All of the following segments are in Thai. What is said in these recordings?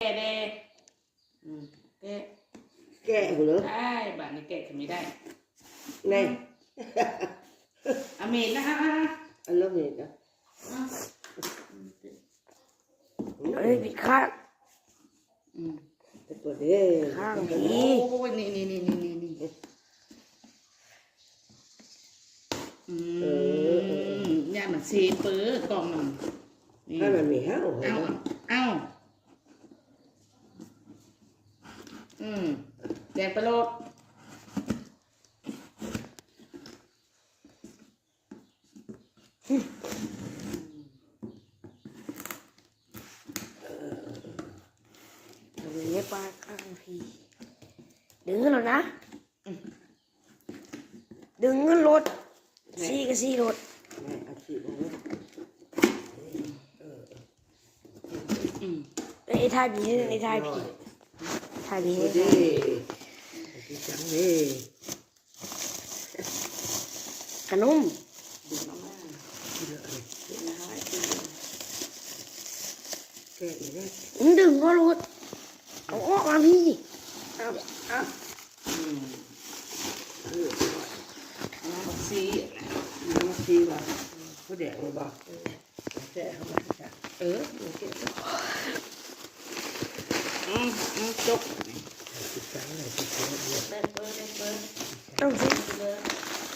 แกะเด้แกะแกะหัวเลยได้บ้านนี้แกะไม่ได้นี่อเมนนะฮะอันนั้นเห็นนะเอ้ยมีข้างแต่ตัวเด้ข้างโอ้ยนี่เนี่ยมันซีเปื้อกล่องมันถ้ามันมีห้าวเอาแดงไปโลดเรียกว่าข้างพี่ดึงเงินหรอนะดึงเงินรถซี่ก็ซี่รถไอ้ท่าบีไอ้ท่าบีท่าบีไอ้ท่าบีจังเลยขนมแกะอีกแล้วดึงก็รถเอาออกมาพี่เอามันซีน้ำซีว่ะผู้เด็กเลยบอกแกะเข้ามาจ้ะแกะจบจังเลยที่เปิดต้องสิ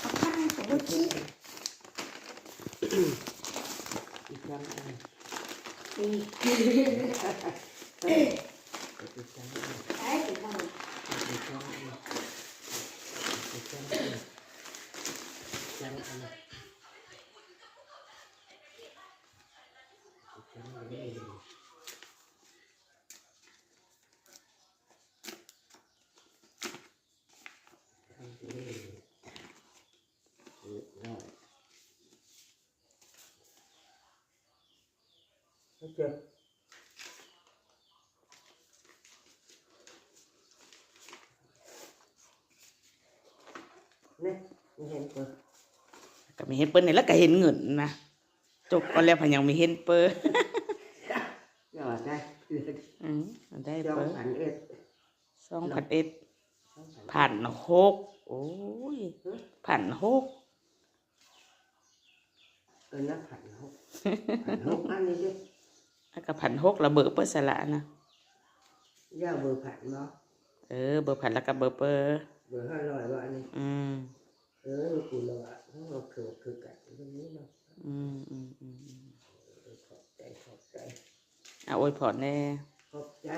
เอาข้างของเมื่อกี้อีกครั้งนึงไอ้ถึงบ้านเจ็บนี่ไม่เห็นเปิดก็ไม่เห็นเปิ้ลนี่แล้วก็เห็นเงินนะจบก็แล้วพันยังไม่เห็นเปิ้ลยอดได้ได้จองเปิ้ล2,001 1,600โอ้ย1,600นัก1,600อันนี้ดิแล้วก็1,600ระเบิดเปิ้ลสละนะย่าเบอร์1,000เนาะเบอร์1,000แล้วก็เบอร์เปิ้ลเบอร์500ว่าอันนี้กูเราอ่ะเราคือกันตรงนี้เนาะขอบใจอวยพรแน่ขอบใจ